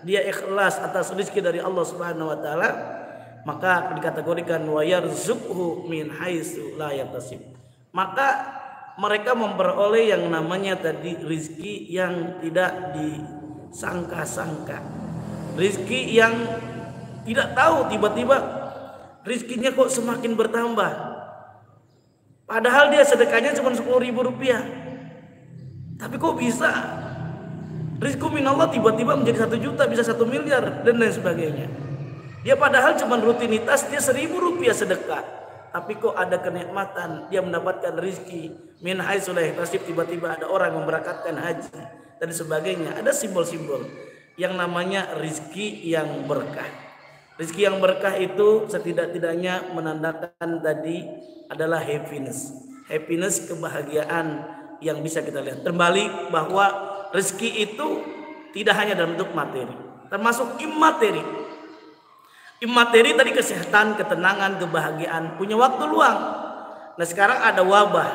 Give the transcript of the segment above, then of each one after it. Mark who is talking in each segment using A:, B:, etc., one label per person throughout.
A: dia ikhlas atas rezeki dari Allah Subhanahu wa taala, maka dikategorikan wa yarzuqhu min haitsu la yahtasib. Maka mereka memperoleh yang namanya tadi rezeki yang tidak disangka-sangka. Rezeki yang tidak tahu, tiba-tiba rezekinya kok semakin bertambah. Padahal dia sedekahnya cuma 10.000 rupiah. Tapi kok bisa rizku minallah tiba-tiba menjadi 1 juta, bisa 1 miliar dan lain sebagainya. Dia padahal cuma rutinitas dia 1.000 rupiah sedekah, tapi kok ada kenikmatan dia mendapatkan rizki min haitsu la yahtasib. Tiba-tiba ada orang memberangkatkan haji dan sebagainya. Ada simbol-simbol yang namanya rizki yang berkah. Rizki yang berkah itu setidak-tidaknya menandakan tadi adalah happiness, kebahagiaan yang bisa kita lihat. Terbalik bahwa rezeki itu tidak hanya dalam bentuk materi, termasuk imateri. Imateri tadi kesehatan, ketenangan, kebahagiaan, punya waktu luang. Nah sekarang ada wabah.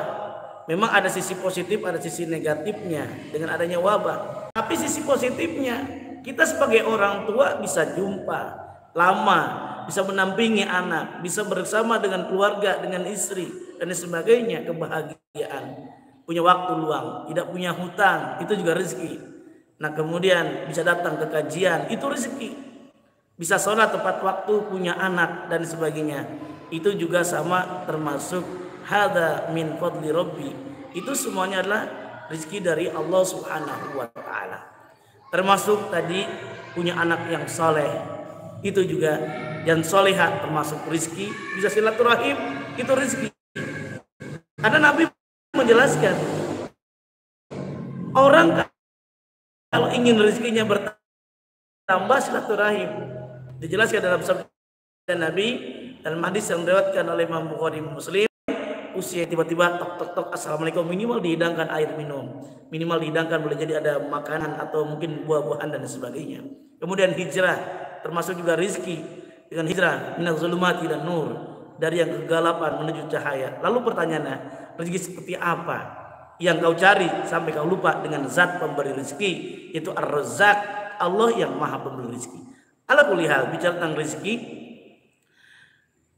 A: Memang ada sisi positif, ada sisi negatifnya dengan adanya wabah. Tapi sisi positifnya, kita sebagai orang tua bisa jumpa lama, bisa menampingi anak, bisa bersama dengan keluarga, dengan istri dan sebagainya. Kebahagiaan, punya waktu luang, tidak punya hutang, itu juga rezeki. Nah kemudian bisa datang ke kajian, itu rezeki. Bisa sholat tepat waktu, punya anak dan sebagainya, itu juga sama, termasuk hadza min fadli rabbi. Itu semuanya adalah rezeki dari Allah Subhanahu wa taala. Termasuk tadi punya anak yang soleh, itu juga, dan soleha termasuk rezeki. Bisa silaturahim, itu rezeki. Karena Nabi menjelaskan, orang kalau ingin rezekinya bertambah silaturahim. Dijelaskan dalam sabda Nabi dalam hadis yang diriwayatkan oleh Imam Bukhari Muslim, usia tiba-tiba tok assalamualaikum, minimal dihidangkan air minum, minimal dihidangkan, boleh jadi ada makanan atau mungkin buah-buahan dan sebagainya. Kemudian hijrah termasuk juga rizki, dengan hijrah minaz zulumati dan nur, dari yang kegelapan menuju cahaya. Lalu pertanyaannya, rezeki seperti apa yang kau cari sampai kau lupa dengan zat pemberi rezeki, yaitu Ar-Razzaq, Allah yang maha pemberi rezeki. Ala kulli hal, bicara tentang rezeki,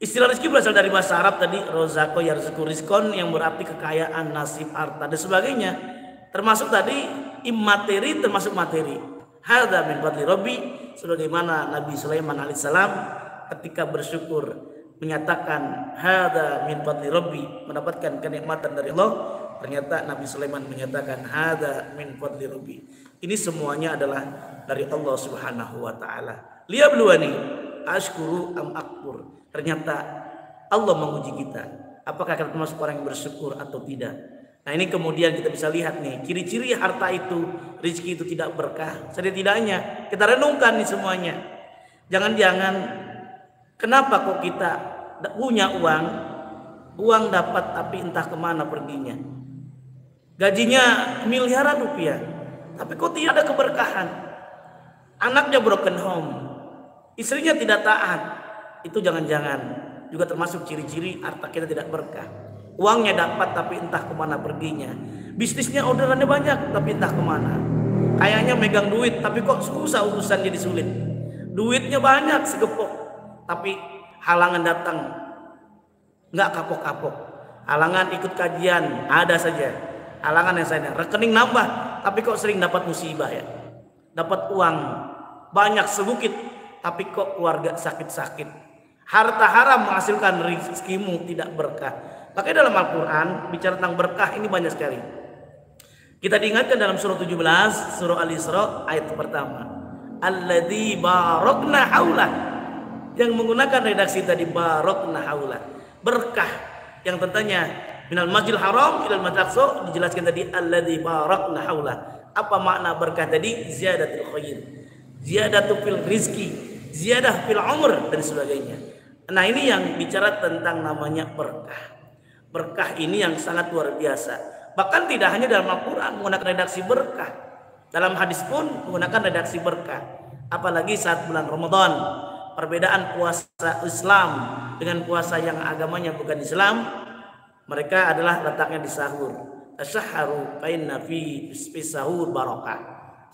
A: istilah rezeki berasal dari bahasa Arab tadi, rozako yarzuqu rizqon, yang berarti kekayaan, nasib, harta dan sebagainya. Termasuk tadi imateri, termasuk materi. Hadza min fadli rabbi, sebagaimana Nabi Sulaiman alaihissalam ketika bersyukur menyatakan hadza min fadli rabbi, mendapatkan kenikmatan dari Allah. Ternyata Nabi Sulaiman menyatakan hadza min fadli rabbi. Ini semuanya adalah dari Allah Subhanahu wa taala. Liyabluwani ashkuru am akfur. Ternyata Allah menguji kita, apakah kita termasuk orang yang bersyukur atau tidak. Nah ini kemudian kita bisa lihat nih, ciri-ciri harta itu, rezeki itu tidak berkah. Setidaknya kita renungkan nih semuanya. Jangan-jangan kenapa kok kita punya uang dapat tapi entah kemana perginya. Gajinya miliaran rupiah, tapi kok tidak ada keberkahan. Anaknya broken home, istrinya tidak taat. Itu jangan-jangan juga termasuk ciri-ciri harta kita tidak berkah. Uangnya dapat tapi entah kemana perginya. Bisnisnya orderannya banyak tapi entah kemana. Kayaknya megang duit tapi kok susah urusan, jadi sulit. Duitnya banyak segepok, tapi halangan datang nggak kapok-kapok. Halangan ikut kajian ada saja. Halangan yang saya rekening nambah tapi kok sering dapat musibah ya. Dapat uang banyak sebukit tapi kok keluarga sakit-sakit. Harta haram menghasilkan rezekimu tidak berkah. Makanya dalam Al-Quran bicara tentang berkah ini banyak sekali. Kita diingatkan dalam surah 17, surah Al-Isra ayat pertama. Alladzi barakna haulah, yang menggunakan redaksi tadi barakna haulah, berkah yang tentunya minal masjidil haram ilal masjidil aqsa, dijelaskan tadi alladzi barakna haulah. Apa makna berkah tadi? Ziyadatul khair, ziyadatu fil rizki, ziyadah fil umr dan sebagainya. Nah ini yang bicara tentang namanya berkah. Berkah ini yang sangat luar biasa. Bahkan tidak hanya dalam Al-Quran menggunakan redaksi berkah, dalam hadis pun menggunakan redaksi berkah. Apalagi saat bulan Ramadan, perbedaan puasa Islam dengan puasa yang agamanya bukan Islam, mereka adalah letaknya di sahur. Tasahharu fa inna fi sahur barakah.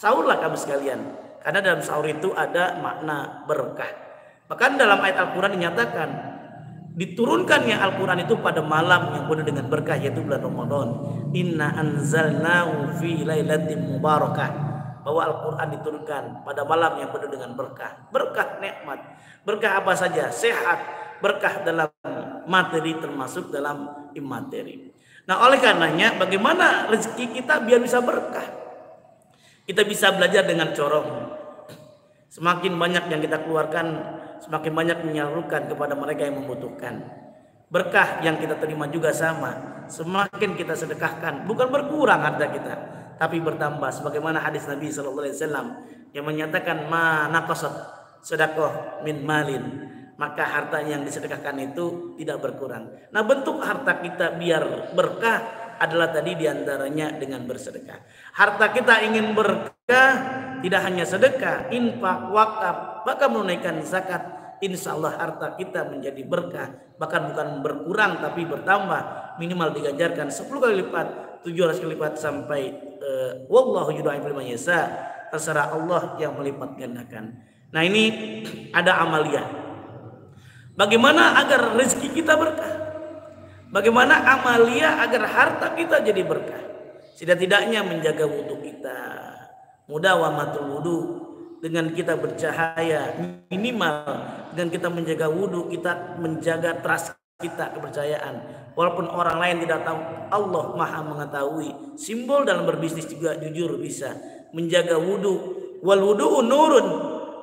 A: Sahurlah kamu sekalian, Karena dalam sahur itu ada makna berkah. Bahkan dalam ayat Al-Quran dinyatakan diturunkannya Al-Quran itu pada malam yang penuh dengan berkah, yaitu bulan Ramadan. Inna anzalnahu fi lailatin mubarakah, bahwa Al-Quran diturunkan pada malam yang penuh dengan berkah. Berkah nikmat. Berkah apa saja? Sehat. Berkah dalam materi termasuk dalam imateri. Nah, oleh karenanya bagaimana rezeki kita biar bisa berkah? Kita bisa belajar dengan corong. Semakin banyak yang kita keluarkan, semakin banyak menyalurkan kepada mereka yang membutuhkan. Berkah yang kita terima juga sama. Semakin kita sedekahkan, bukan berkurang harta kita, tapi bertambah. Sebagaimana hadis Nabi SAW yang menyatakan ma naqasat sedekah min malin, maka harta yang disedekahkan itu tidak berkurang. Nah, bentuk harta kita biar berkah adalah tadi diantaranya dengan bersedekah. Harta kita ingin berkah, tidak hanya sedekah, infak, wakaf, bahkan menunaikan zakat. Insya Allah harta kita menjadi berkah, bahkan bukan berkurang tapi bertambah. Minimal diganjarkan 10 kali lipat, 700 kali lipat, sampai wallahu yudha'ifu liman yasha. Terserah Allah yang melipat gandakan. Nah, ini ada amaliyah. Bagaimana agar rezeki kita berkah? Bagaimana amalia agar harta kita jadi berkah? Setidak-tidaknya menjaga wudhu kita. Mudawamatul wudhu, dengan kita bercahaya, minimal dengan kita menjaga wudhu, kita menjaga trust kita, kepercayaan. Walaupun orang lain tidak tahu, Allah Maha mengetahui. Simbol dalam berbisnis juga jujur bisa menjaga wudhu. Wal wudhu nurun,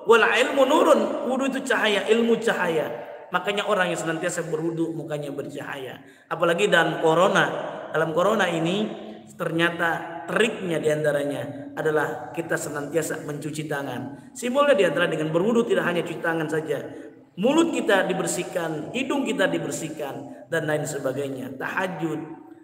A: wal ilmu nurun. Wudhu itu cahaya, ilmu cahaya. Makanya orang yang senantiasa berwudu mukanya bercahaya. Apalagi dalam corona ini ternyata triknya diantaranya adalah kita senantiasa mencuci tangan. Simbolnya diantara dengan berwudu tidak hanya cuci tangan saja, mulut kita dibersihkan, hidung kita dibersihkan, dan lain sebagainya. Tahajud,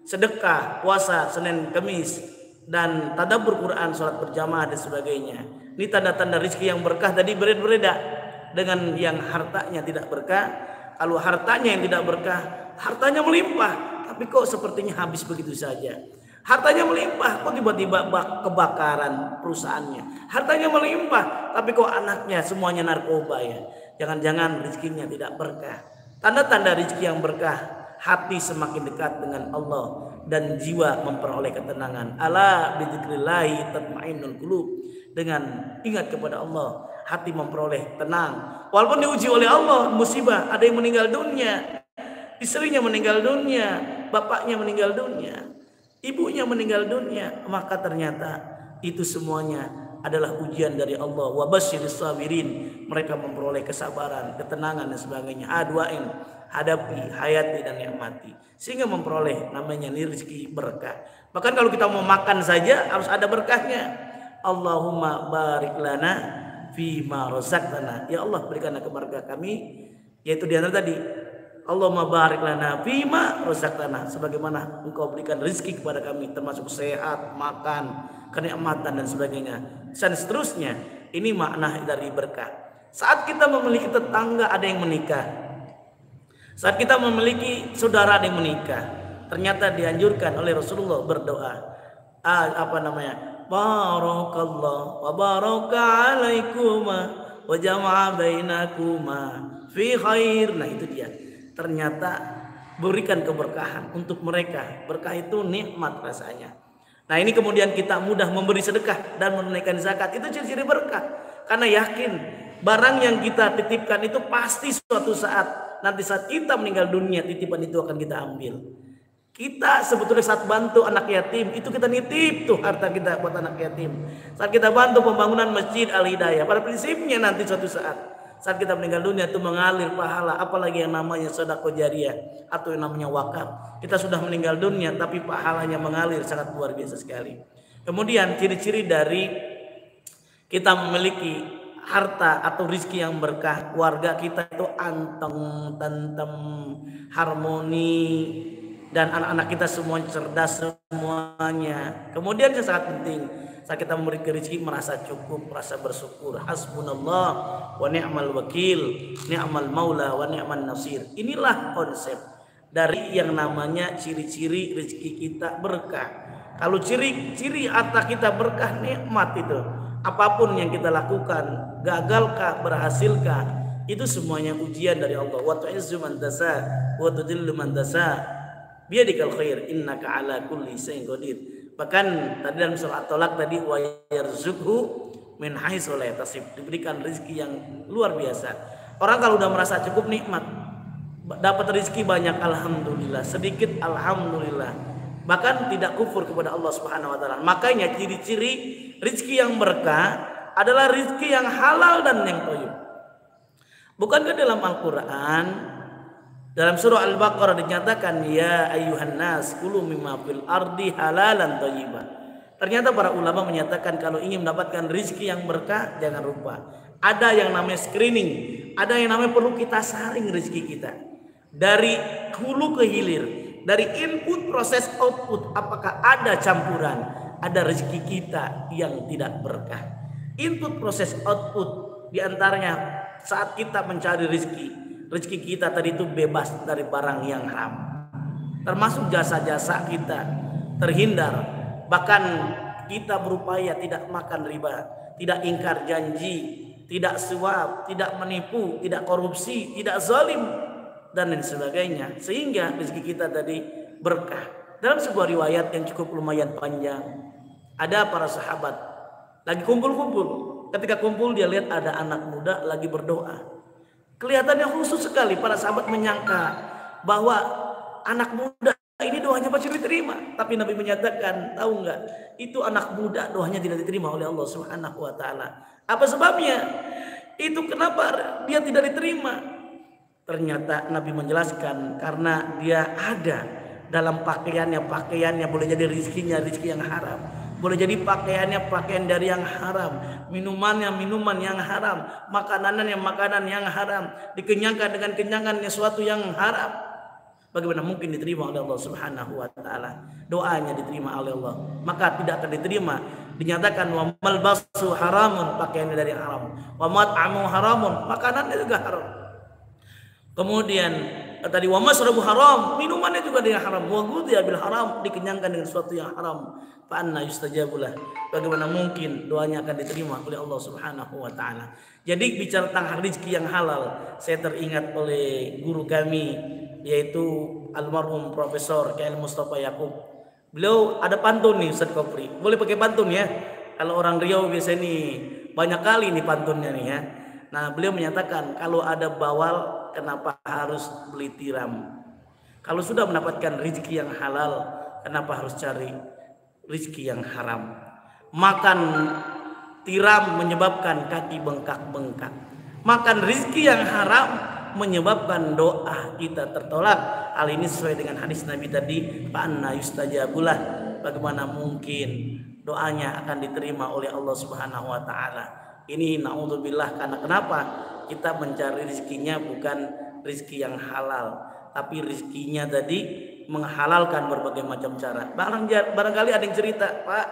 A: sedekah, puasa Senin Kamis, dan tadabbur Quran, sholat berjamaah dan sebagainya. Ini tanda-tanda rezeki yang berkah tadi berbeda dengan yang hartanya tidak berkah. Kalau hartanya yang tidak berkah, hartanya melimpah, tapi kok sepertinya habis begitu saja. Hartanya melimpah, kok tiba-tiba kebakaran perusahaannya. Hartanya melimpah, tapi kok anaknya semuanya narkoba ya. Jangan-jangan rezekinya tidak berkah. Tanda-tanda rezeki yang berkah, hati semakin dekat dengan Allah dan jiwa memperoleh ketenangan. Ala bidzikrillahi tatmainnul qulub. Dengan ingat kepada Allah, hati memperoleh tenang. Walaupun diuji oleh Allah, musibah, ada yang meninggal dunia, istrinya meninggal dunia, bapaknya meninggal dunia, ibunya meninggal dunia, maka ternyata itu semuanya adalah ujian dari Allah. Wa basyiris sabirin, mereka memperoleh kesabaran, ketenangan dan sebagainya. Adwain, hadapi, hayati dan nikmati, sehingga memperoleh namanya rezeki berkah. Bahkan kalau kita mau makan saja harus ada berkahnya. Allahumma barik lana fima razaqtana, ya Allah berikanlah kepada kami, yaitu di antara tadi Allahumma barik lana fima razaqtana, sebagaimana engkau berikan rezeki kepada kami, termasuk sehat, makan, kenikmatan dan sebagainya, dan seterusnya. Ini makna dari berkah. Saat kita memiliki tetangga ada yang menikah, saat kita memiliki saudara ada yang menikah, ternyata dianjurkan oleh Rasulullah berdoa, Barakallah wa baraka alaikuma wa jama'a bainakuma fi khair. Nah, itu dia. Ternyata berikan keberkahan untuk mereka. Berkah itu nikmat rasanya. Nah, ini kemudian kita mudah memberi sedekah dan menunaikan zakat. Itu ciri-ciri berkah. Karena yakin barang yang kita titipkan itu pasti suatu saat, nanti saat kita meninggal dunia, titipan itu akan kita ambil. Kita sebetulnya saat bantu anak yatim, itu kita nitip tuh harta kita buat anak yatim. Saat kita bantu pembangunan masjid Al-Hidayah, pada prinsipnya nanti suatu saat kita meninggal dunia itu mengalir pahala. Apalagi yang namanya sedekah jariyah atau yang namanya wakaf. Kita sudah meninggal dunia tapi pahalanya mengalir, sangat luar biasa sekali. Kemudian ciri-ciri dari kita memiliki harta atau rizki yang berkah, keluarga kita itu anteng, tentem, harmoni, dan anak-anak kita semuanya cerdas semuanya. Kemudian yang sangat penting, saat kita memiliki rezeki merasa cukup, merasa bersyukur. Hasbunallah wa ni'mal wakil, ni'mal maula wa ni'man nasir. Inilah konsep dari yang namanya ciri-ciri rezeki kita berkah. Kalau ciri-ciri harta kita berkah, nikmat itu. apapun yang kita lakukan, gagalkah, berhasilkah, itu semuanya ujian dari Allah. Wa tu'izzu man tasha wa tudillu man tasha biyadikal khair innaka ala kulli syai'in qadir. Bahkan tadi dalam surah At-Talaq tadi, wa yarzuqhu min haitsu la yahtasib, diberikan rezeki yang luar biasa. Orang kalau udah merasa cukup nikmat, dapat rezeki banyak, alhamdulillah, sedikit alhamdulillah, bahkan tidak kufur kepada Allah Subhanahu wa taala. Makanya ciri-ciri rezeki yang berkah adalah rezeki yang halal dan yang thayyib. Bukankah dalam Al-Qur'an dalam surah Al-Baqarah dinyatakan ya ayyuhan nas kulu mimma fil ardi halalan thayyiban. Ternyata para ulama menyatakan kalau ingin mendapatkan rezeki yang berkah, jangan lupa ada yang namanya screening, ada yang namanya perlu kita saring rezeki kita dari hulu ke hilir, dari input proses output. Apakah ada campuran, ada rezeki kita yang tidak berkah. Input proses output diantaranya saat kita mencari rezeki kita tadi itu bebas dari barang yang haram, termasuk jasa-jasa kita terhindar. Bahkan kita berupaya tidak makan riba, tidak ingkar janji, tidak suap, tidak menipu, tidak korupsi, tidak zalim, dan lain sebagainya, sehingga rezeki kita tadi berkah. Dalam sebuah riwayat yang cukup lumayan panjang, ada para sahabat lagi kumpul-kumpul. Ketika kumpul dia lihat ada anak muda lagi berdoa. Kelihatannya khusus sekali. Para sahabat menyangka bahwa anak muda ini doanya pasti diterima. Tapi Nabi menyatakan, tahu nggak? Itu anak muda doanya tidak diterima oleh Allah Subhanahu wa taala. Apa sebabnya? Itu kenapa dia tidak diterima? Ternyata Nabi menjelaskan karena dia ada dalam pakaiannya boleh jadi rizki yang haram, boleh jadi pakaiannya pakaian dari yang haram, minuman yang haram, makanan yang haram, dikenyangkan dengan kenyangan sesuatu yang haram. Bagaimana mungkin diterima oleh Allah Subhanahu wa taala? Doanya diterima oleh Allah, maka tidak akan diterima. Dinyatakan wa malbasu haramun, pakaiannya dari haram, wa mat'amu haramun, makanannya juga haram. Kemudian tadi wa masrabu haram, minumannya juga dengan haram, wa ghudhiya bil haram, dikenyangkan dengan sesuatu yang haram. Fa anna yustajabulah, bagaimana mungkin doanya akan diterima oleh Allah Subhanahu wa taala? Jadi bicara tentang rezeki yang halal, saya teringat oleh guru kami yaitu almarhum Profesor K.L. Mustafa Yakub. Beliau ada pantun nih Ustaz Kopri. Boleh pakai pantun ya? Kalau orang Riau biasanya nih banyak kali nih pantunnya nih ya. Nah, beliau menyatakan kalau ada bawal kenapa harus beli tiram? Kalau sudah mendapatkan rezeki yang halal, kenapa harus cari rezeki yang haram? Makan tiram menyebabkan kaki bengkak-bengkak. Makan rezeki yang haram menyebabkan doa kita tertolak. Hal ini sesuai dengan hadis Nabi tadi, fa anna yustajabulah, bagaimana mungkin doanya akan diterima oleh Allah Subhanahu wa taala. Ini naudzubillah, karena kenapa? Kita mencari rezekinya bukan rezeki yang halal, tapi rezekinya tadi menghalalkan berbagai macam cara. Barangkali ada yang cerita, Pak,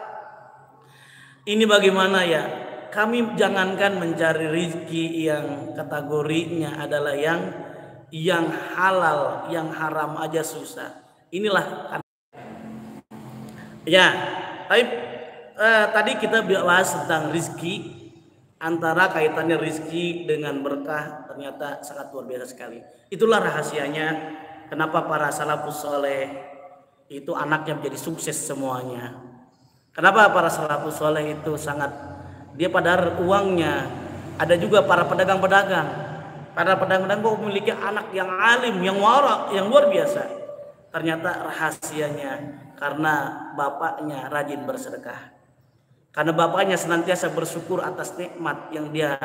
A: ini bagaimana ya? Kami jangankan mencari rezeki yang kategorinya adalah yang halal, yang haram aja susah. Inilah ya. Tadi kita bahas tentang rezeki, antara kaitannya rezeki dengan berkah ternyata sangat luar biasa sekali. Itulah rahasianya kenapa para salafus soleh itu anaknya menjadi sukses semuanya. Kenapa para salafus soleh itu sangat, dia padahal uangnya, ada juga para pedagang-pedagang. Para pedagang-pedagang kok memiliki anak yang alim, yang wara, yang luar biasa. Ternyata rahasianya karena bapaknya rajin bersedekah. Karena bapaknya senantiasa bersyukur atas nikmat yang dia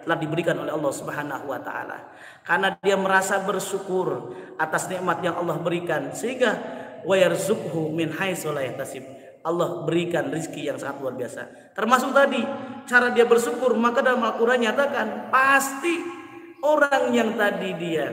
A: telah diberikan oleh Allah Subhanahu wa taala. Karena dia merasa bersyukur atas nikmat yang Allah berikan, sehingga wa yarzuqhu min haitsu la yahtasib. Allah berikan rezeki yang sangat luar biasa. Termasuk tadi cara dia bersyukur, maka dalam Al-Qur'an nyatakan pasti orang yang tadi dia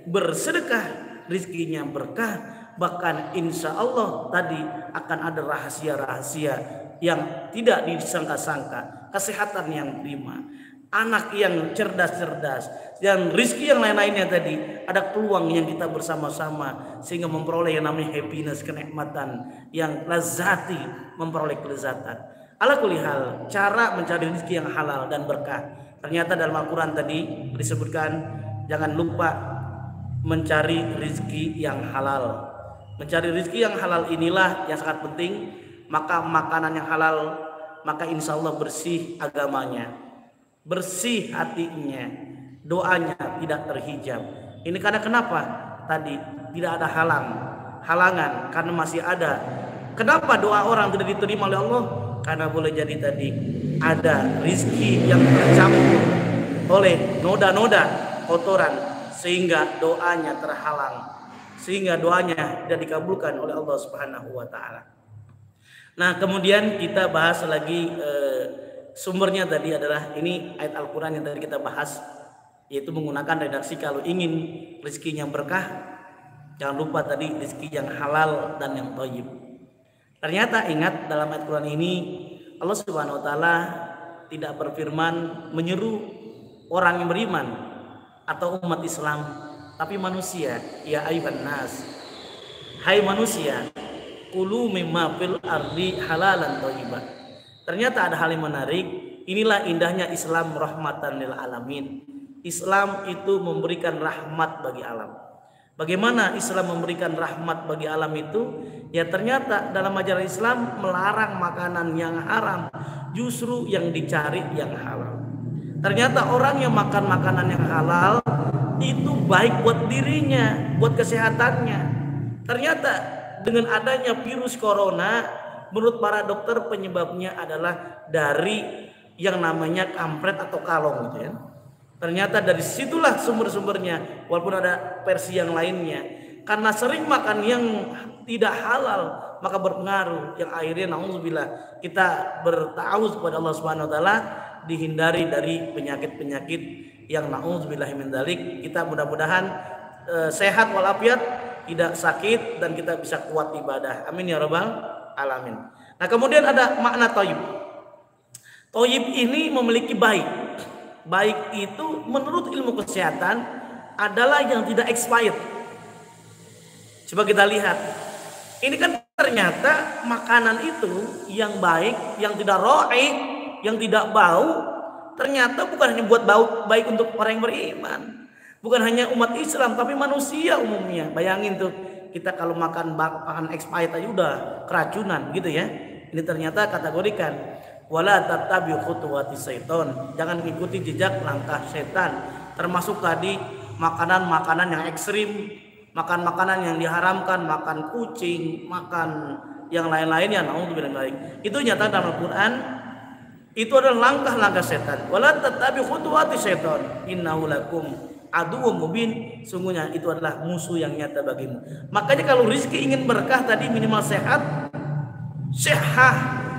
A: bersedekah rezekinya berkah, bahkan insya Allah tadi akan ada rahasia-rahasia yang tidak disangka-sangka, kesehatan yang prima, anak yang cerdas-cerdas, dan rezeki yang lain-lainnya tadi, ada peluang yang kita bersama-sama sehingga memperoleh yang namanya happiness, kenikmatan yang lazati, memperoleh kelezatan. Ala kulli hal, cara mencari rezeki yang halal dan berkah. Ternyata dalam Al-Quran tadi disebutkan jangan lupa mencari rezeki yang halal. Mencari rezeki yang halal inilah yang sangat penting. Maka makanan yang halal, maka insya Allah bersih agamanya, bersih hatinya, doanya tidak terhijab. Ini karena kenapa? Tadi tidak ada halangan karena masih ada. Kenapa doa orang tidak diterima oleh Allah? Karena boleh jadi tadi ada rizki yang tercampur oleh noda-noda kotoran sehingga doanya terhalang, sehingga doanya tidak dikabulkan oleh Allah Subhanahu wa taala. Nah, kemudian kita bahas lagi sumbernya tadi adalah ini ayat Al-Qur'an yang tadi kita bahas, yaitu menggunakan redaksi kalau ingin rezekinya berkah jangan lupa tadi rezeki yang halal dan yang thayyib. Ternyata ingat dalam ayat Quran ini Allah Subhanahu wa taala tidak berfirman menyeru orang yang beriman atau umat Islam, tapi manusia. Ya ayyuhan nas, hai manusia, kulu mimma fil ardi halalan thayyiban. Ternyata ada hal yang menarik. Inilah indahnya Islam, rahmatan lil alamin. Islam itu memberikan rahmat bagi alam. Bagaimana Islam memberikan rahmat bagi alam itu? Ya ternyata dalam ajaran Islam melarang makanan yang haram, justru yang dicari yang halal. Ternyata orang yang makan makanan yang halal itu baik buat dirinya, buat kesehatannya. Ternyata dengan adanya virus corona, menurut para dokter penyebabnya adalah dari yang namanya kampret atau kalong gitu ya. Ternyata dari situlah sumber-sumbernya, walaupun ada versi yang lainnya. Karena sering makan yang tidak halal, maka berpengaruh yang akhirnya naudzubillah kita bertawuz kepada Allah Subhanahu wa taala dihindari dari penyakit-penyakit yang naudzubillah min dzalik. Kita mudah-mudahan sehat walafiat, tidak sakit dan kita bisa kuat ibadah. Amin ya rabbal alamin. Nah, kemudian ada makna thayyib. Thayyib ini memiliki baik. Baik itu menurut ilmu kesehatan adalah yang tidak expired. Coba kita lihat. Ini kan ternyata makanan itu yang baik, yang tidak ro'ih, yang tidak bau, ternyata bukan hanya buat bau baik untuk orang yang beriman. Bukan hanya umat Islam, tapi manusia umumnya. Bayangin tuh, kita kalau makan bahan expired aja udah keracunan gitu ya. Ini ternyata kategorikan wala tattabi'u khutuwati syaiton. Jangan ikuti jejak langkah setan. Termasuk tadi makanan-makanan yang ekstrim, makan makanan yang diharamkan, makan kucing, makan yang lain-lainnya. Naudzubillah. Itu nyata dalam Al-Qur'an. Itu adalah langkah-langkah setan. Wala tattabi'u khutuwati syaiton. Innahu lakum aduwwum mubin. Sungguhnya itu adalah musuh yang nyata bagimu. Makanya kalau rezeki ingin berkah tadi minimal sehat, sihah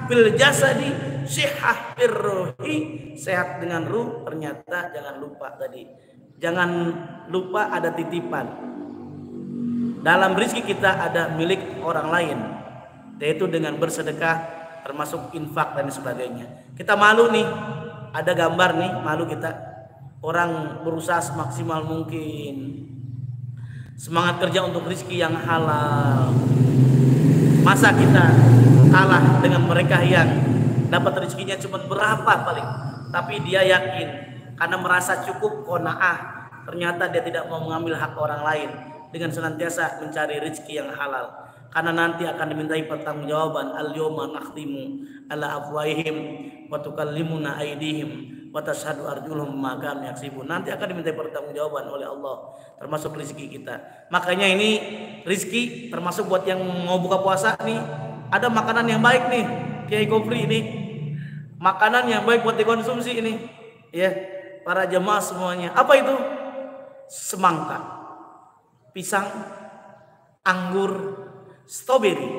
A: fil jasadi, sihah fir ruhi, sehat dengan ruh. Ternyata jangan lupa tadi, jangan lupa ada titipan. Dalam rezeki kita ada milik orang lain, yaitu dengan bersedekah, termasuk infak dan sebagainya. Kita malu nih, ada gambar nih, malu kita. Orang berusaha semaksimal mungkin, semangat kerja untuk rezeki yang halal. Masa kita kalah dengan mereka yang dapat rezekinya cuma berapa paling, tapi dia yakin karena merasa cukup qanaah, ternyata dia tidak mau mengambil hak orang lain dengan senantiasa mencari rezeki yang halal. Karena nanti akan dimintai pertanggungjawaban, al-yawma nakhtimu ala afwahihim wa tukallimuna aydihim wa tashhadu arjuluhum bima kanu yaksibun. Nanti akan dimintai pertanggungjawaban oleh Allah termasuk rezeki kita. Makanya ini rezeki termasuk buat yang mau buka puasa nih, ada makanan yang baik nih, Kiai Kopri ini. Makanan yang baik buat dikonsumsi ini. Ya, para jemaah semuanya. Apa itu? Semangka, pisang, anggur, stroberi,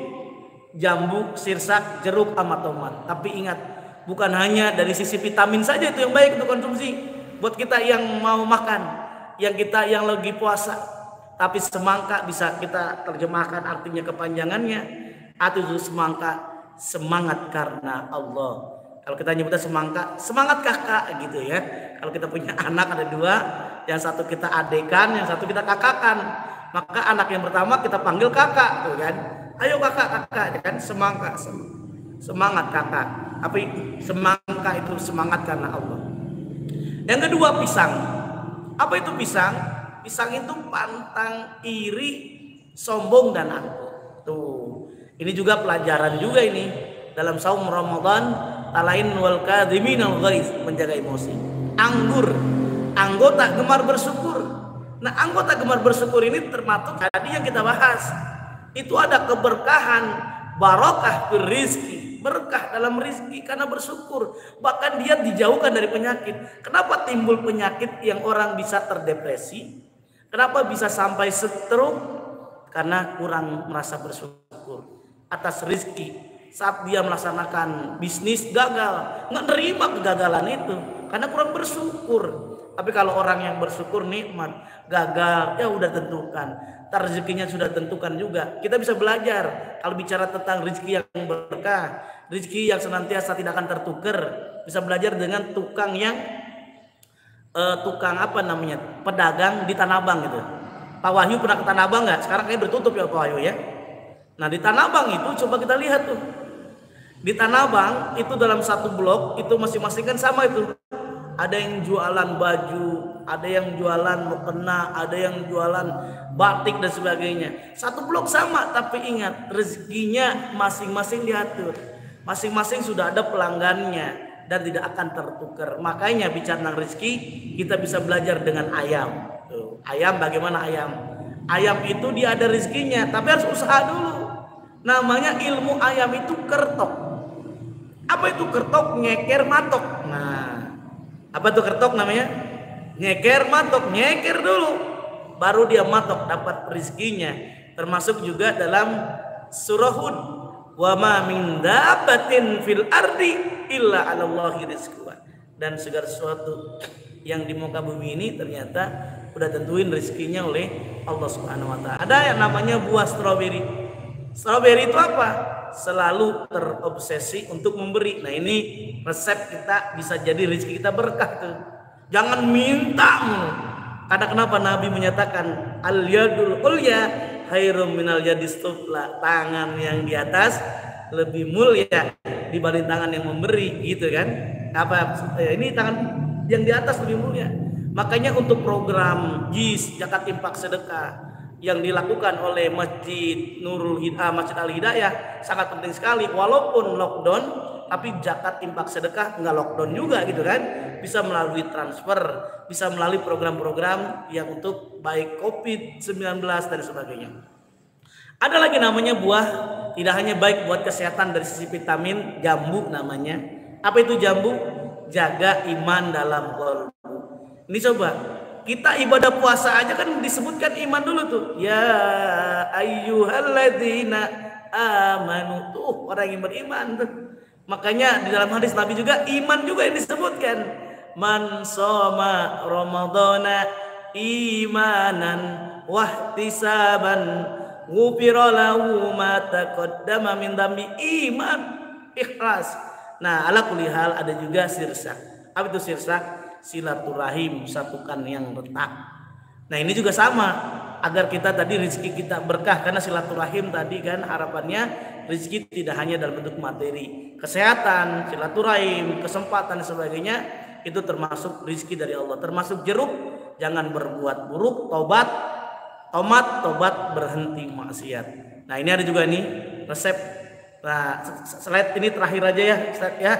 A: jambu, sirsak, jeruk, sama tomat. Tapi ingat, bukan hanya dari sisi vitamin saja itu yang baik untuk konsumsi buat kita yang mau makan, yang kita yang lagi puasa. Tapi semangka bisa kita terjemahkan artinya kepanjangannya, atau semangka semangat karena Allah. Kalau kita nyebutnya semangka, semangat kakak gitu ya. Kalau kita punya anak ada dua, yang satu kita adekan, yang satu kita kakakan. Maka anak yang pertama kita panggil kakak tuh kan. Ayo kakak, kakak kan semangka. Semangat kakak. Apa semangka itu semangat karena Allah. Yang kedua pisang. Apa itu pisang? Pisang itu pantang, iri, sombong dan angkuh. Tuh. Ini juga pelajaran juga ini dalam saum Ramadan. Talain wal kadhiminal ghaiz, menjaga emosi. Anggur, anggota gemar bersyukur. Nah, anggota gemar bersyukur ini termasuk tadi yang kita bahas. Itu ada keberkahan, barokah rizki, berkah dalam rizki karena bersyukur. Bahkan dia dijauhkan dari penyakit. Kenapa timbul penyakit yang orang bisa terdepresi? Kenapa bisa sampai stroke? Karena kurang merasa bersyukur atas rizki. Saat dia melaksanakan bisnis gagal, nggak nerima kegagalan itu karena kurang bersyukur. Tapi kalau orang yang bersyukur nikmat, gagal ya udah tentukan, rezekinya sudah tentukan juga. Kita bisa belajar kalau bicara tentang rezeki yang berkah, rezeki yang senantiasa tidak akan tertukar. Bisa belajar dengan tukang yang tukang apa namanya, pedagang di Tanah Abang gitu. Pak Wahyu pernah ke Tanah Abang nggak? Sekarang kayaknya bertutup ya Pak Wahyu ya. Nah di Tanah Abang itu coba kita lihat tuh. Di Tanah Abang itu dalam satu blok itu masing-masing kan sama itu. Ada yang jualan baju, ada yang jualan mukena, ada yang jualan batik dan sebagainya. Satu blok sama, tapi ingat rezekinya masing-masing diatur. Masing-masing sudah ada pelanggannya dan tidak akan tertukar. Makanya bicara tentang rezeki kita bisa belajar dengan ayam. Tuh, ayam bagaimana ayam? Ayam itu dia ada rezekinya, tapi harus usaha dulu. Namanya ilmu ayam itu kertok. Apa itu kertok? Nyeker matok. Nah, apa tuh kertok namanya? Nyeker matok, nyeker dulu baru dia matok dapat rezekinya. Termasuk juga dalam surah Hud, wa ma min dabbatin fil ardi illa 'alallahi rizquha. Dan segala sesuatu yang di muka bumi ini ternyata udah tentuin rezekinya oleh Allah Subhanahu wa taala. Ada yang namanya buah stroberi. Stroberi itu apa? Selalu terobsesi untuk memberi. Nah ini resep kita bisa jadi rezeki kita berkah tuh. Jangan minta. Karena kenapa Nabi menyatakan al yadul ulya khairum minal yadis sufla. Tangan yang di atas lebih mulia dibanding tangan yang memberi, gitu kan? Apa ini tangan yang di atas lebih mulia. Makanya untuk program JIS Zakat Infak Sedekah yang dilakukan oleh Masjid Nurul Hidayah, Masjid Al Hidayah sangat penting sekali. Walaupun lockdown, tapi zakat infak sedekah nggak lockdown juga gitu kan. Bisa melalui transfer, bisa melalui program-program yang untuk baik COVID-19 dan sebagainya. Ada lagi namanya buah, tidak hanya baik buat kesehatan dari sisi vitamin, jambu namanya. Apa itu jambu? Jaga iman dalam qalbu. Ini coba. Kita ibadah puasa aja kan disebutkan iman dulu tuh. Ya ayyuhalladzina amanu. Tuh orang yang beriman tuh. Makanya di dalam hadis Nabi juga iman juga yang disebutkan. Man shoma ramadhana imanan wahtisaban ghufira lahu ma taqaddama min dzambi. Iman, ikhlas. Nah, ala kulli hal ada juga sirsak. Apa itu sirsak? Silaturahim, satukan yang retak. Nah ini juga sama, agar kita tadi rezeki kita berkah, karena silaturahim tadi kan harapannya rezeki tidak hanya dalam bentuk materi, kesehatan, silaturahim, kesempatan dan sebagainya itu termasuk rezeki dari Allah. Termasuk jeruk, jangan berbuat buruk, tobat, tobat berhenti maksiat. Nah ini ada juga nih resep. Nah slide ini terakhir aja ya Ustaz ya.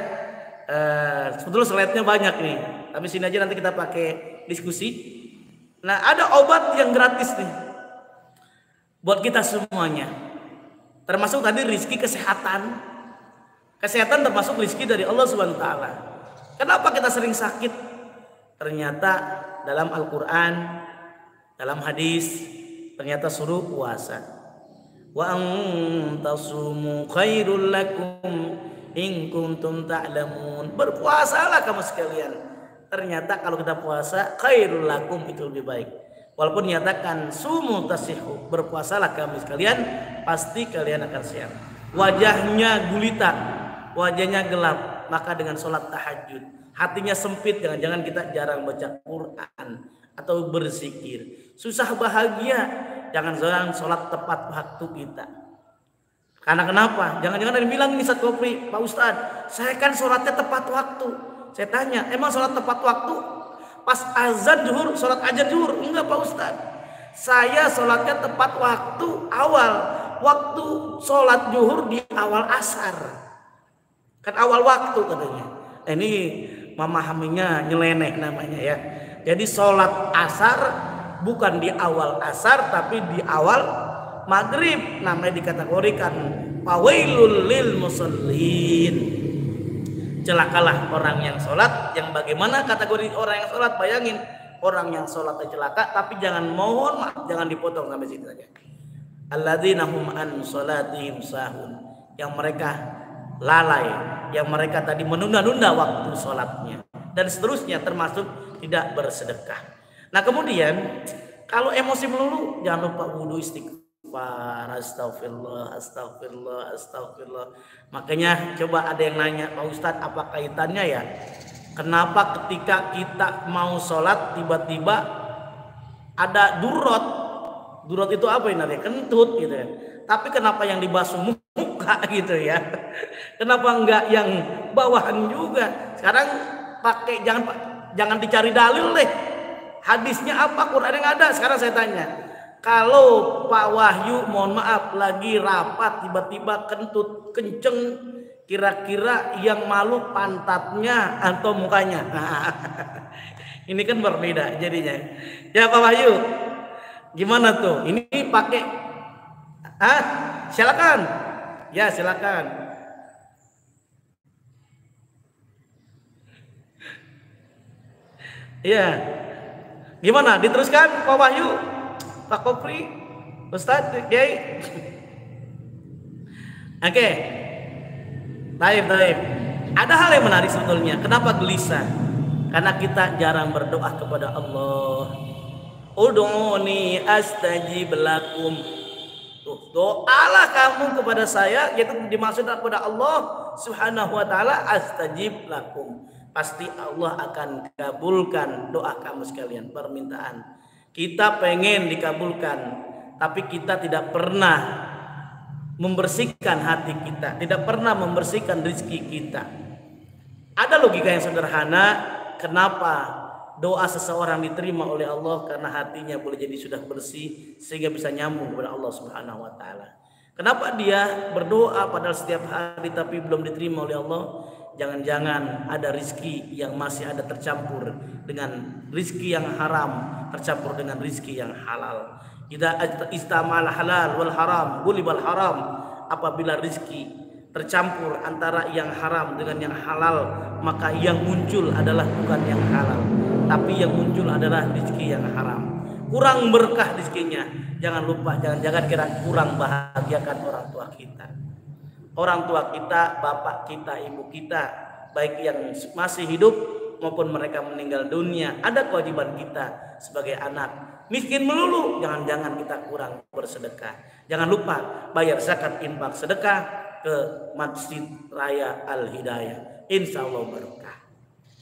A: Sebetulnya slide-nya banyak nih, tapi sini aja nanti kita pakai diskusi. Nah ada obat yang gratis nih buat kita semuanya, termasuk tadi rizki kesehatan. Kesehatan termasuk rizki dari Allah Subhanahu Wa Taala. Kenapa kita sering sakit? Ternyata dalam Al-Quran, dalam hadis, ternyata suruh puasa. Wa antasumu khairul lakum in kuntum ta'lamun. Berpuasalah kamu sekalian. Ternyata kalau kita puasa khairul lakum, itu lebih baik. Walaupun nyatakan sumu tasihu, berpuasalah kamu sekalian, pasti kalian akan sehat. Wajahnya gulita, wajahnya gelap, maka dengan sholat tahajud. Hatinya sempit, jangan-jangan kita jarang baca Quran atau berzikir. Susah bahagia, jangan-jangan sholat tepat waktu kita. Karena kenapa? Jangan-jangan ada yang bilang ini Ustaz Kopri, Pak Ustadz, saya kan sholatnya tepat waktu. Saya tanya, emang sholat tepat waktu pas azan zuhur, sholat azan zuhur? Enggak Pak Ustadz. Saya sholatnya tepat waktu awal. Waktu sholat zuhur di awal asar. Kan awal waktu katanya. Ini memahaminya nyeleneh namanya ya. Jadi sholat asar bukan di awal asar tapi di awal maghrib, namanya dikategorikan fawailul lil musallin. Celakalah orang yang sholat. Yang bagaimana kategori orang yang sholat? Bayangin, orang yang sholat celaka, tapi jangan, mohon maaf, jangan dipotong sampai situ saja. Alladzina hum an sholatihim sahun, yang mereka lalai, yang mereka tadi menunda-nunda waktu sholatnya, dan seterusnya, termasuk tidak bersedekah. Nah kemudian kalau emosi melulu, jangan lupa wudu, istighfar, astagfirullah, astagfirullah, astagfirullah. Makanya coba ada yang nanya, Pak Ustadz, apa kaitannya ya? Kenapa ketika kita mau sholat tiba-tiba ada durot? Durot itu apa ini? Kentut gitu ya. Tapi kenapa yang dibasuh muka gitu ya? Kenapa enggak yang bawahan juga? Sekarang pakai, jangan dicari dalil deh. Hadisnya apa, Quran yang ada. Sekarang saya tanya, kalau Pak Wahyu mohon maaf lagi rapat tiba-tiba kentut kenceng, kira-kira yang malu pantatnya atau mukanya? Ini kan berbeda jadinya. Ya Pak Wahyu, gimana tuh? Ini pakai, silakan. Ya silakan. Iya. Gimana? Diteruskan Pak Wahyu, Pak Kopri, Ustadz, Kiai. Oke. Baik. Ada hal yang menarik sebetulnya. Kenapa gelisah? Karena kita jarang berdoa kepada Allah. Ud'uni astajib lakum. Doalah kamu kepada saya, yaitu dimaksudkan kepada Allah Subhanahu wa taala, astajib lakum. Pasti Allah akan kabulkan doa kamu sekalian, permintaan. Kita pengen dikabulkan, tapi kita tidak pernah membersihkan hati kita, tidak pernah membersihkan rezeki kita. Ada logika yang sederhana, kenapa doa seseorang diterima oleh Allah? Karena hatinya boleh jadi sudah bersih sehingga bisa nyambung kepada Allah Subhanahu wa taala. Kenapa dia berdoa padahal setiap hari tapi belum diterima oleh Allah? Jangan-jangan ada rizki yang masih ada tercampur dengan rizki yang haram, tercampur dengan rizki yang halal. Idza istamal halal wal haram gulibal haram. Apabila rizki tercampur antara yang haram dengan yang halal, maka yang muncul adalah bukan yang halal, tapi yang muncul adalah rizki yang haram. Kurang berkah rizkinya. Jangan lupa, jangan kira kurang bahagiakan orang tua kita. Orang tua kita, bapak kita, ibu kita, baik yang masih hidup maupun mereka meninggal dunia, ada kewajiban kita sebagai anak. Miskin melulu, jangan-jangan kita kurang bersedekah. Jangan lupa bayar zakat, infak, sedekah ke Masjid Raya Al Hidayah. Insya Allah berkah.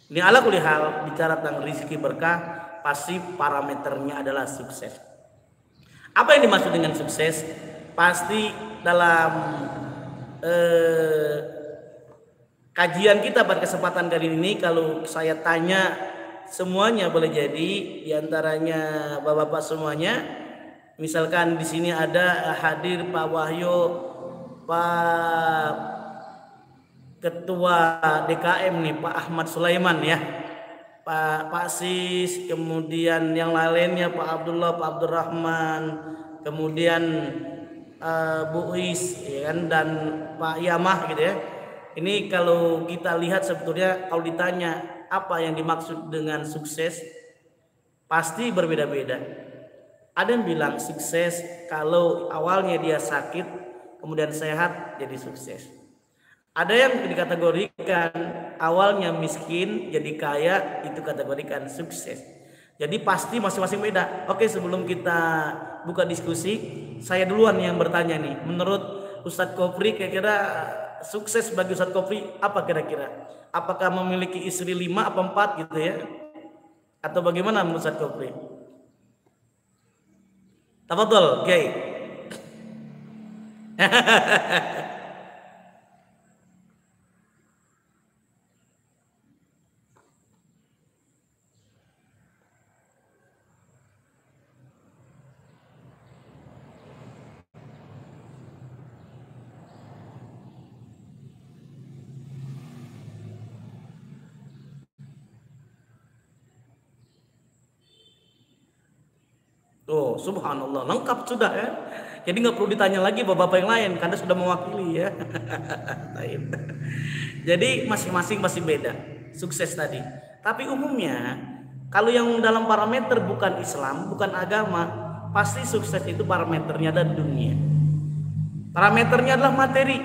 A: Ini ala kulli hal, bicara tentang rizki berkah, pasti parameternya adalah sukses. Apa yang dimaksud dengan sukses? Pasti dalam kajian kita pada kesempatan kali ini, kalau saya tanya semuanya boleh jadi, diantaranya bapak-bapak semuanya, misalkan di sini ada hadir Pak Wahyu, Pak Ketua DKM nih, Pak Ahmad Sulaiman ya, Pak Sis, kemudian yang lainnya Pak Abdullah, Pak Abdurrahman, kemudian Bu Is ya kan, dan Pak Yamah gitu ya. Ini kalau kita lihat sebetulnya kalau ditanya apa yang dimaksud dengan sukses, pasti berbeda-beda. Ada yang bilang sukses kalau awalnya dia sakit kemudian sehat jadi sukses. Ada yang dikategorikan awalnya miskin jadi kaya, itu kategorikan sukses. Jadi pasti masing-masing beda. Oke, sebelum kita buka diskusi, saya duluan yang bertanya nih. Menurut Ustadz Kopri, kira-kira sukses bagi Ustadz Kopri apa kira-kira? Apakah memiliki istri 5 apa 4 gitu ya? Atau bagaimana menurut Ustadz Kopri? Tafadhol, Kiai. Oh, subhanallah, lengkap sudah ya. Jadi nggak perlu ditanya lagi bapak-bapak yang lain, karena sudah mewakili ya. Jadi masing-masing masih beda sukses tadi. Tapi umumnya kalau yang dalam parameter bukan Islam, bukan agama, pasti sukses itu parameternya adalah dunia. Parameternya adalah materi.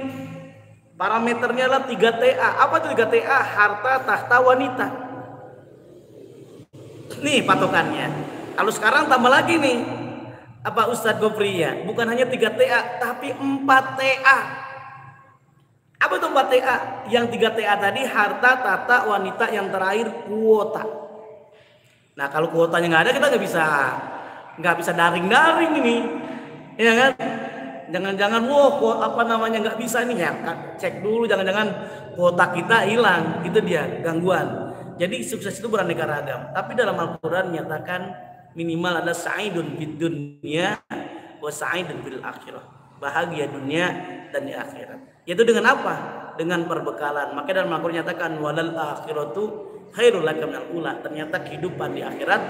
A: Parameternya adalah 3TA. Apa itu 3TA? Harta, tahta, wanita. Nih patokannya. Kalau sekarang tambah lagi nih. Apa Ustadz Gofri ya? Bukan hanya 3TA, tapi 4TA. Apa itu 4TA? Yang 3TA tadi harta, tahta, wanita, yang terakhir kuota. Nah kalau kuotanya nggak ada, kita nggak bisa daring-daring ini, ya kan? Jangan-jangan apa namanya nggak bisa nih ya, cek dulu, jangan-jangan kuota kita hilang, itu dia gangguan. Jadi sukses itu beraneka ragam, tapi dalam Al-Quran menyatakan minimal ada sa'idun fid dunya wa sa'idun fil akhirah, bahagia dunia dan di akhirat. Yaitu dengan apa? Dengan perbekalan. Maka dalam Al-Quran menyatakan walal akhiratu khairul laka minal ula. Ternyata kehidupan di akhirat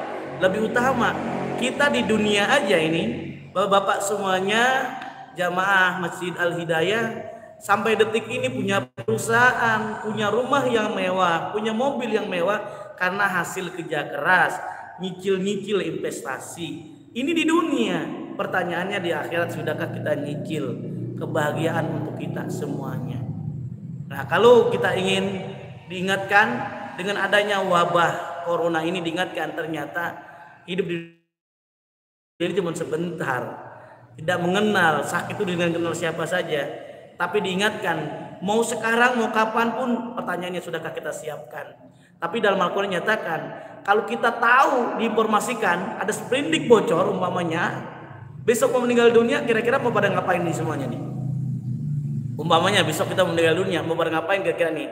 A: lebih utama. Kita di dunia aja ini, Bapak-bapak semuanya jamaah Masjid Al-Hidayah sampai detik ini punya perusahaan, punya rumah yang mewah, punya mobil yang mewah karena hasil kerja keras, nyicil-nyicil investasi. Ini di dunia. Pertanyaannya di akhirat, sudahkah kita nyicil kebahagiaan untuk kita semuanya? Nah, kalau kita ingin diingatkan dengan adanya wabah corona ini, diingatkan ternyata hidup di dunia cuma sebentar. Tidak mengenal sakit itu dengan kenal siapa saja, tapi diingatkan mau sekarang mau kapanpun, pertanyaannya sudahkah kita siapkan. Tapi dalam Al-Quran nyatakan kalau kita tahu diinformasikan ada sprindik bocor umpamanya besok mau meninggal dunia, kira-kira mau pada ngapain nih semuanya nih? Umpamanya besok kita meninggal dunia, mau pada ngapain kira-kira nih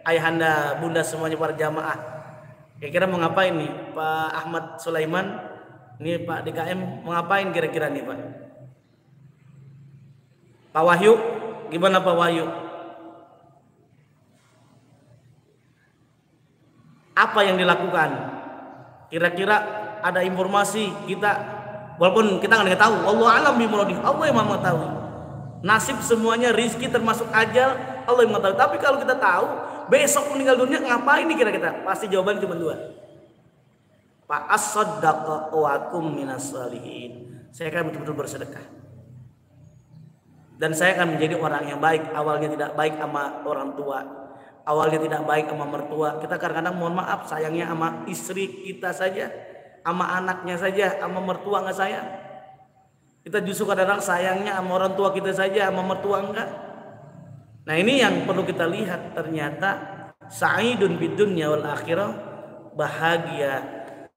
A: ayahanda bunda semuanya para jamaah, kira-kira mau ngapain nih? Pak Ahmad Sulaiman ini, Pak DKM mau ngapain kira-kira nih Pak? Pak Wahyu, gimana Pak Wahyu? Apa yang dilakukan? Kira-kira ada informasi kita, walaupun kita nggak tahu. Allah alam bimuradi, Allah yang mengetahui. Nasib semuanya, rizki termasuk ajal, Allah yang mengetahui. Tapi kalau kita tahu besok meninggal dunia, ngapain nih kira-kira? Pasti jawaban cuma dua. Pak as-saddaqa wa akum minas salihin. Saya akan betul-betul bersedekah. Dan saya akan menjadi orang yang baik. Awalnya tidak baik sama orang tua, awalnya tidak baik sama mertua. Kita kadang-kadang mohon maaf sayangnya sama istri kita saja, sama anaknya saja, sama mertua nggak sayang. Kita justru kadang-kadang sayangnya sama orang tua kita saja, sama mertua enggak. Nah ini yang perlu kita lihat. Ternyata sa'idun bid dunya wal akhirah, bahagia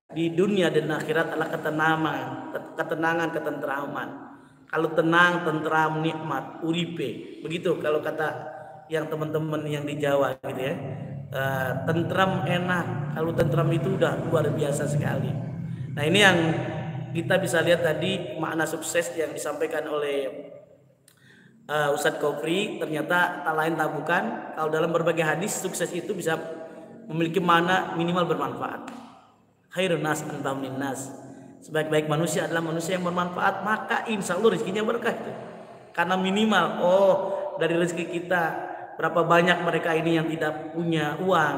A: di dunia dan akhirat adalah ketenangan, ketentraman. Kalau tenang, tentram, nikmat, uripe. Begitu kalau kata yang teman-teman yang di Jawa gitu ya. Tentram enak. Kalau tentram itu udah luar biasa sekali. Nah ini yang kita bisa lihat tadi makna sukses yang disampaikan oleh Ustadz Gofri. Ternyata tak lain tak bukan, kalau dalam berbagai hadis sukses itu bisa memiliki makna minimal bermanfaat. Khairun nas anfa'un nas. Sebaik-baik manusia adalah manusia yang bermanfaat, maka insya Allah rezekinya berkah itu. Karena minimal, dari rezeki kita berapa banyak mereka ini yang tidak punya uang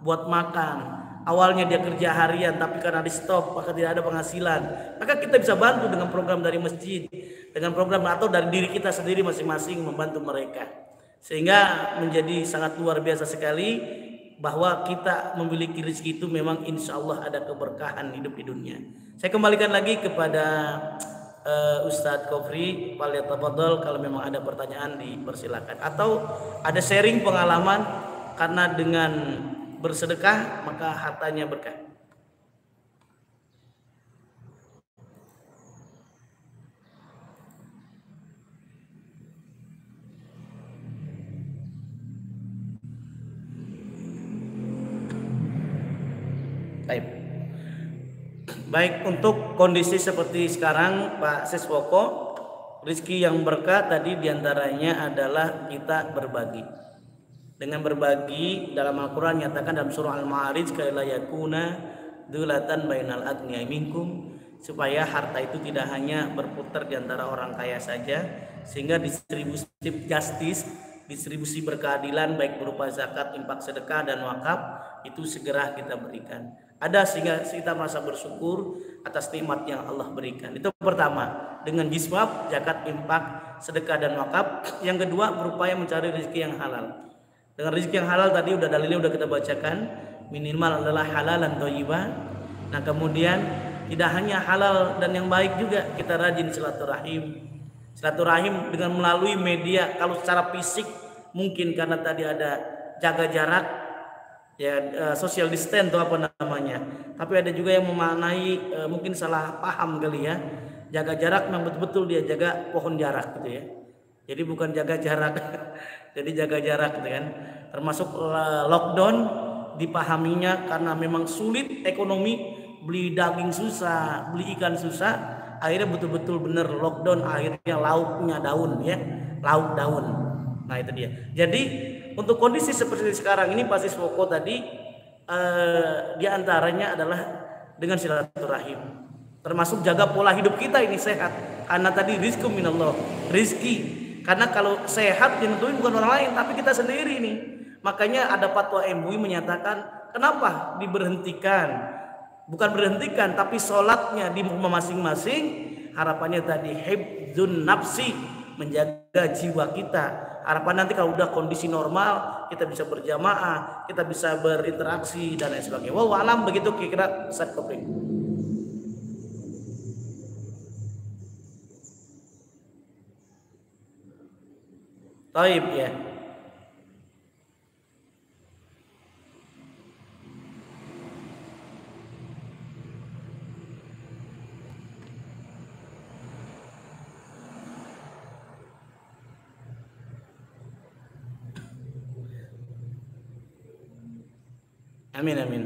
A: buat makan. Awalnya dia kerja harian, tapi karena di stop maka tidak ada penghasilan. Maka kita bisa bantu dengan program dari masjid, dengan program atau dari diri kita sendiri masing-masing membantu mereka. Sehingga menjadi sangat luar biasa sekali bahwa kita memiliki rezeki itu memang insya Allah ada keberkahan hidup di dunia. Saya kembalikan lagi kepada Ustadz Gofri, waliyatafadhol, kalau memang ada pertanyaan dipersilakan atau ada sharing pengalaman karena dengan bersedekah maka hartanya berkah. Baik, untuk kondisi seperti sekarang Pak Siswoko, rizki yang berkah tadi diantaranya adalah kita berbagi. Dengan berbagi dalam Al-Quran nyatakan dalam surah Al-Ma'arij kaila yakuna dulatan bainal agniya minkum, supaya harta itu tidak hanya berputar di antara orang kaya saja, sehingga distribusi justice, distribusi berkeadilan baik berupa zakat, infak, sedekah dan wakaf itu segera kita berikan. Ada sehingga kita merasa bersyukur atas nikmat yang Allah berikan. Itu pertama, dengan jiswab, zakat, infak, sedekah dan wakaf. Yang kedua, berupaya mencari rezeki yang halal. Dengan rezeki yang halal tadi udah dalilnya udah kita bacakan, minimal adalah halalan thayyibah. Nah, kemudian tidak hanya halal dan yang baik juga, kita rajin silaturahim. Silaturahim dengan melalui media. Kalau secara fisik mungkin karena tadi ada jaga jarak, ya social distance atau apa namanya. Tapi ada juga yang memaknai mungkin salah paham kali ya. Jaga jarak memang betul-betul dia jaga pohon jarak gitu ya. Jadi bukan jaga jarak. Jadi jaga jarak gitu kan. Termasuk lockdown dipahaminya karena memang sulit ekonomi, beli daging susah, beli ikan susah, akhirnya betul-betul bener lockdown, akhirnya lauknya daun ya, lauk daun. Nah itu dia. Jadi untuk kondisi seperti sekarang ini Pak Siswoko tadi diantaranya adalah dengan silaturahim, termasuk jaga pola hidup kita ini sehat, karena tadi rizqu minallah, rizki. Karena kalau sehat yang tentunya bukan orang lain tapi kita sendiri nih. Makanya ada fatwa MUI menyatakan kenapa diberhentikan, bukan berhentikan tapi sholatnya di rumah masing-masing. Harapannya tadi hifdzun nafsi, menjaga jiwa kita. Harapan nanti kalau udah kondisi normal kita bisa berjamaah, kita bisa berinteraksi dan lain sebagainya. Wallahu alam, begitu kira-kira Ustaz Kopling. Taib ya. Amin amin.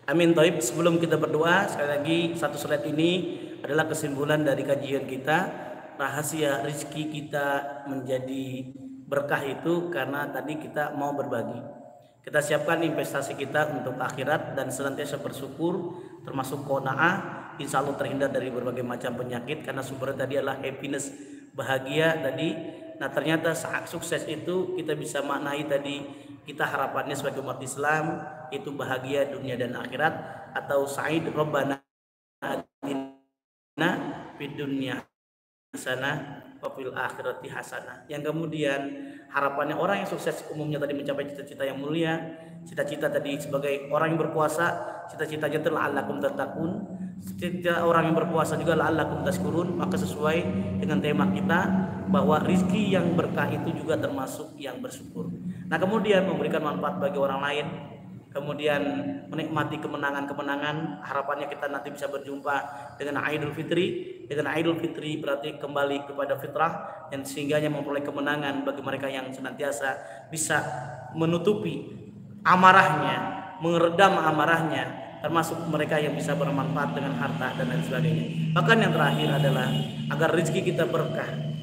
A: Amin. Taib, sebelum kita berdoa sekali lagi, satu slide ini adalah kesimpulan dari kajian kita. Rahasia rizki kita menjadi berkah itu karena tadi kita mau berbagi. Kita siapkan investasi kita untuk akhirat dan senantiasa bersyukur, termasuk qanaah, insya Allah terhindar dari berbagai macam penyakit karena sumbernya tadi adalah happiness, bahagia tadi. Nah ternyata saat sukses itu kita bisa maknai tadi, kita harapannya sebagai umat Islam itu bahagia dunia dan akhirat, atau sa'id rabbana atina fid dunya hasanah wa fil akhirati hasanah. Yang kemudian harapannya orang yang sukses umumnya tadi mencapai cita-cita yang mulia. Cita-cita tadi sebagai orang yang berpuasa, cita-citanya itu la'allakum tattaqun. Cita orang yang berpuasa juga la'allakum tashkurun. Maka sesuai dengan tema kita bahwa rizki yang berkah itu juga termasuk yang bersyukur. Nah kemudian memberikan manfaat bagi orang lain, kemudian menikmati kemenangan-kemenangan. Harapannya kita nanti bisa berjumpa dengan Idul Fitri. Dengan Idul Fitri berarti kembali kepada fitrah, dan sehingganya memperoleh kemenangan bagi mereka yang senantiasa bisa menutupi amarahnya, meredam amarahnya, termasuk mereka yang bisa bermanfaat dengan harta dan lain sebagainya. Bahkan yang terakhir adalah agar rezeki kita berkah.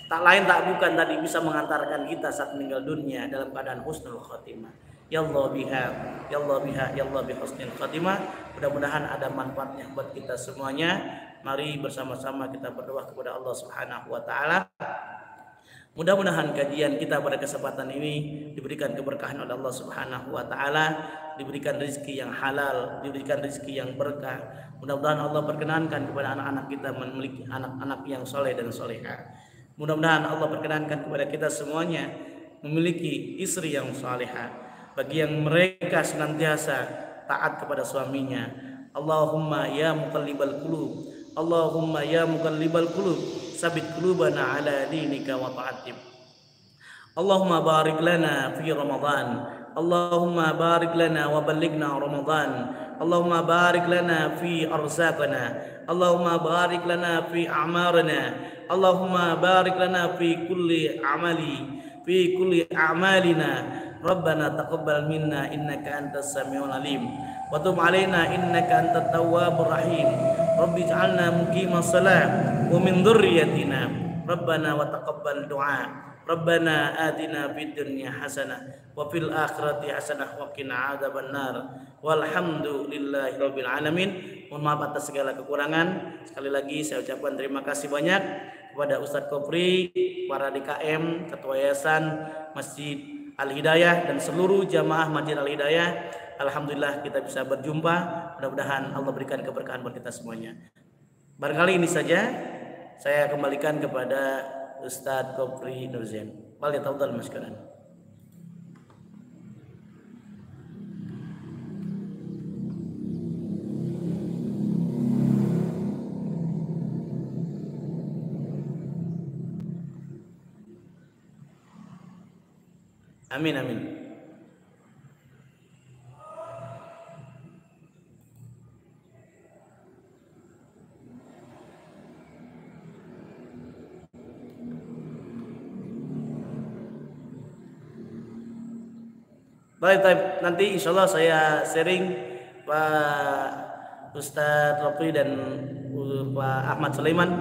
A: Tak lain tak bukan tadi bisa mengantarkan kita saat meninggal dunia dalam keadaan husnul khotimah. Ya Allah biha, ya Allah biha, ya Allah bi husnul khotimah. Mudah-mudahan ada manfaatnya buat kita semuanya. Mari bersama-sama kita berdoa kepada Allah Subhanahu wa taala. Mudah-mudahan kajian kita pada kesempatan ini diberikan keberkahan oleh Allah Subhanahu wa taala, diberikan rezeki yang halal, diberikan rezeki yang berkah. Mudah-mudahan Allah perkenankan kepada anak-anak kita memiliki anak-anak yang soleh dan solehah. Mudah-mudahan Allah perkenankan kepada kita semuanya memiliki istri yang salihah. Bagi yang mereka senantiasa taat kepada suaminya, Allahumma ya muqallibal qulub, Allahumma ya muqallibal qulub, sabit qulubana ala dinika wa ta'atim. Allahumma barik lana fi Ramadan Allahumma barik lana wa ballighna Ramadan. Allahumma barik lana fi arzaqana. Allahumma barik lana fi a'marina. Allahumma barik lana fi kulli a'malina. Rabbana taqabbal minna innaka antas samiul alim wa tub alaina innaka antat tawwabur rahim. Rabbi ij'alna muqimas shalah wa min dhurriyyatina. Rabbana wa taqabbal du'a. Rabbana atina fid dunya hasanah wa fil akhirati hasanah wa qina adzabannar. Walhamdulillahi rabbil alamin. Mohon maaf atas segala kekurangan. Sekali lagi saya ucapkan terima kasih banyak kepada Ustadz Kopri, para DKM, Ketua Yayasan Masjid Al-Hidayah dan seluruh jamaah Masjid Al-Hidayah. Alhamdulillah kita bisa berjumpa. Mudah-mudahan Allah berikan keberkahan buat kita semuanya. Barangkali ini saja saya kembalikan kepada Ustadz Kopri Nurzain. Waliyatafadhal mashkuran. Amin amin. Baik, nanti insya Allah saya sharing Pak Ustadz Rofi dan Pak Ahmad Sulaiman.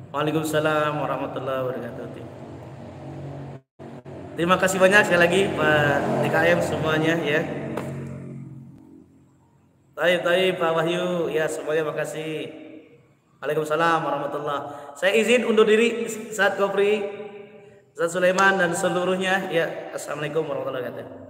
A: Waalaikumsalam warahmatullahi wabarakatuh. Terima kasih banyak sekali lagi Pak DKM semuanya ya. Taib Pak Wahyu ya, semuanya makasih. Waalaikumsalam warahmatullahi. Saya izin undur diri Ustadz Kopri, Ustadz Sulaiman dan seluruhnya ya. Assalamualaikum warahmatullahi wabarakatuh.